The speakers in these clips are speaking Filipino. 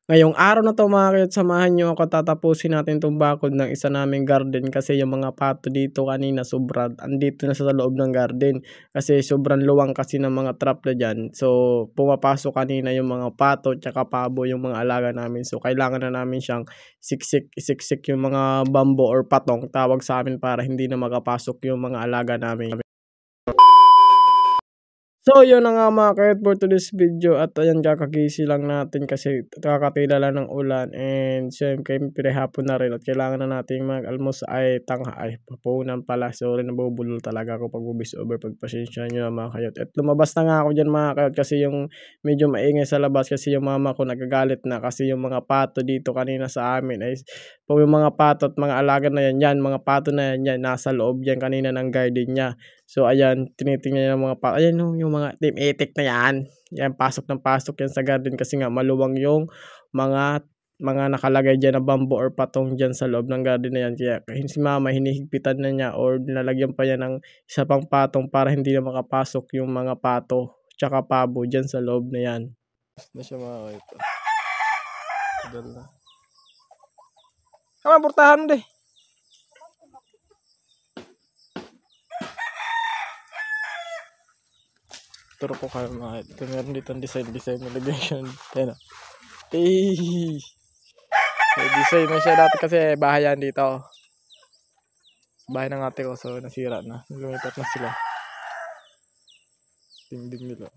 Ngayong araw na 'to mga kayot, samahan niyo ako, tatapusin natin 'tong bakod ng isa naming garden kasi yung mga pato dito kanina sobrang andito na sa loob ng garden kasi sobrang luwang kasi ng mga trap na diyan. So, pumapasok kanina yung mga pato tsaka pabo yung mga alaga namin. So, kailangan na namin siyang isiksik yung mga bambo or patong tawag sa amin para hindi na makapasok yung mga alaga namin. So, yun na nga mga kayot for today's video at ayan kakagisi lang natin kasi kakatila lang ng ulan and siyempre hapon na rin at kailangan na natin mag-almos ay papunan pala. Sorry, nabubulol talaga ako pag bubis over, pagpasensya nyo na mga kayot. At lumabas na nga ako dyan mga kayot kasi yung medyo maingay sa labas kasi yung mama ko nagagalit na kasi yung mga pato dito kanina sa amin ay yung mga pato at mga alaga na yan, mga pato na yan, nasa loob yan kanina ng garden niya. So ayan, tinitingnan niya ng mga ayan no, yung mga team etik na yan. Yan, pasok ng pasok yan sa garden kasi nga maluwang yung mga nakalagay diyan na bamboo or patong diyan sa loob ng garden na yan. Kaya si mama hinihigpitan na niya or nalagyan pa niya ng isa pang patong para hindi na makapasok yung mga pato tsaka pabo diyan sa loob na yan. Na siya mga ito. Tagal na. Kama portahan deh. Turo ko kayo mga ito. Meron dito ang design nilagay siya. Ayan o. May design na siya dati kasi bahayan dito. Bahay ng ate ko, so nasira na. Lumipat na sila. Dingding nila.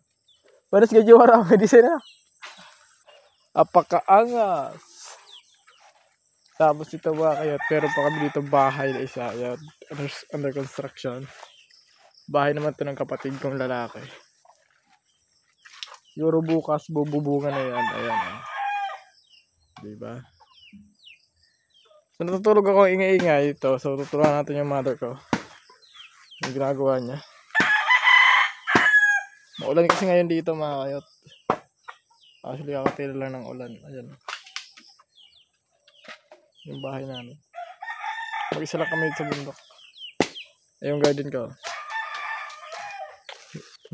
Panas ka juara, may design na. Apakaangas. Tapos dito mga kayo. Pero pa kami dito bahay na isa. Ayan. Under construction. Bahay naman ito ng kapatid kong lalaki. Siguro bukas bububungan na yan. Ayan o. Diba? So natutulog ako ingay-ingay ito. So tuturuan natin yung mother ko. Yung ginagawa niya. Maulan kasi ngayon dito mga kayot. Actually kakatila lang ng ulan. Ayan. Yung bahay namin. Mag-isa lang kami sa bundok. Ay yung garden ko.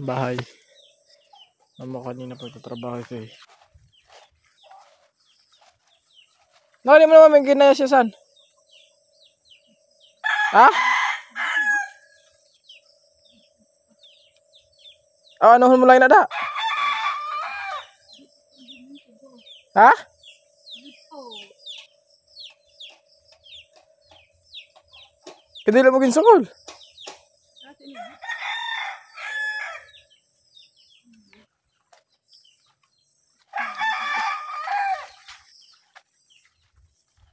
Bahay. Mama kanina pagtatrabaho ito eh. Nakali mo naman may ginaya siya san? Ha? Ano mo lang na da? Ha? Kadila mo ginsukol?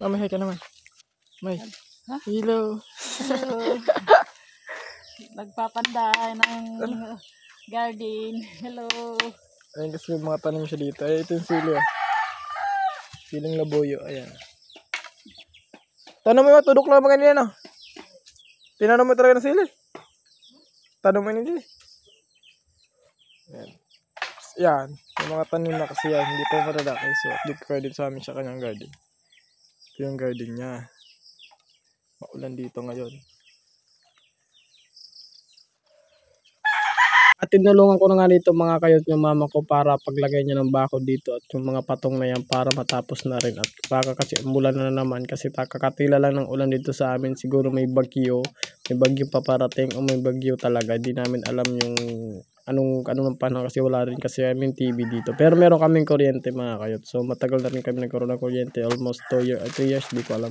May ka naman. May. Ha? Hello. Hello. Nagpapanday ng garden. Hello. Ayun kasi may mga tanim siya dito. Ay, ito yung sili. Siling labuyo. Ayan. Tanong mo yung tudok lang mga ganyan. Tinanong mo talaga ng sili. Tanong mo yun. Ayan. Yan. Yung mga tanim na kasi yan. Hindi pa maradaki. So, update ko kayo dito sa amin sa kanyang garden. Ito yung garden niya. Maulan dito ngayon. At tinulungan ko na nga dito mga kayot yung mama ko para paglagay niya ng bakod dito at yung mga patong na yan para matapos na rin. At baka kasi umulan na naman kasi kakatila lang ng ulan dito sa amin. Siguro may bagyo pa parating o may bagyo talaga. Di namin alam yung anong panahon kasi wala rin kasi I mean TV dito. Pero meron kaming kuryente mga kayot. So matagal na rin kami nagkaroon ng kuryente. Almost 2 years, di ko alam.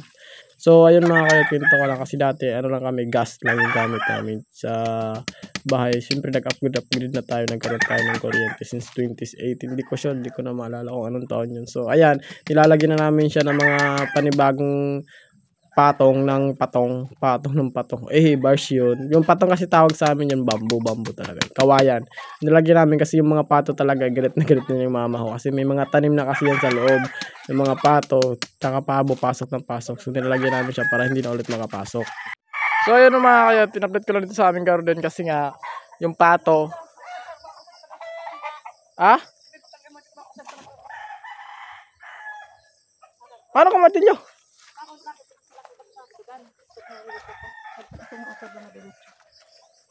So ayun mga kayot, pinto ko lang kasi dati lang kami, gas lang yung gamit namin sa bahay. Siyempre nag-upgrade na tayo, nagkaroon tayo ng kuryente since 2018. Hindi ko sure, hindi ko na maalala kung anong taon yun. So ayan, nilalagyan na namin siya ng mga panibagong patong ng patong. Bars yun. Yung patong kasi tawag sa amin yung bamboo talaga. Kawayan. Nilagyan namin kasi yung mga pato talaga, galit na yung mama ko. Kasi may mga tanim na kasi yan sa loob. Yung mga pato, tsaka pabo, pasok ng pasok. So nilagyan namin siya para hindi na ulit makapasok. So ayun mga kayo, tinupdate ko lang dito sa aming garden kasi nga, yung pato. Ha? Paano kumatin nyo?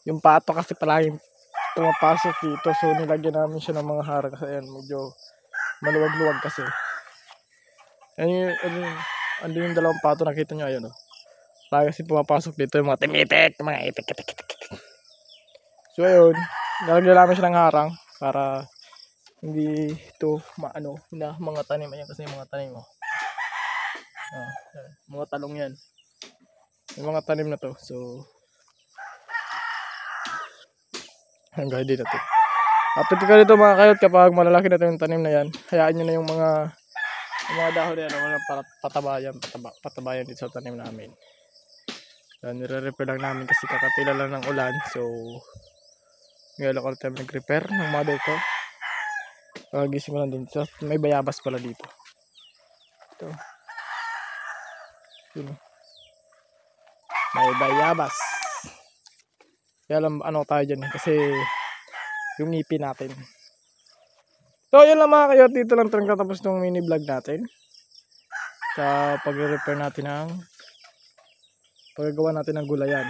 Yung pato kasi palaging pumapasok dito. So nilagyan namin siya ng mga harang kasi ayan, medyo maluwag-luwag kasi. Andun yung dalawang pato, nakita nyo, ayun, oh. Lagi kasi pumapasok dito yung mga timitik, mga itik. So, ayun, nalagyan namin siya ng harang para hindi ito maano na mga tanim. Ayan kasi yung mga tanim, oh. Mga talong yan. Yung mga tanim na to. So, hanggang din na to. Update ko dito mga kayot, kapag malalaki na ito yung tanim na yan, hayaan nyo na yung mga dahon na yan, walang patabayan dito sa tanim namin. So, nire-repair lang namin kasi kakatila lang ng ulan. So, ngayon ako tayo nag-repair ng mother ko. Gising ko lang din. So, may bayabas pala dito. Ito. Yun. May bayabas. Kaya alam ano tayo dyan kasi yung ngipin natin. So yun lang mga kayo, dito lang talagang katapos ng mini vlog natin sa pag-repair natin ng paggagawa natin ng gulayan.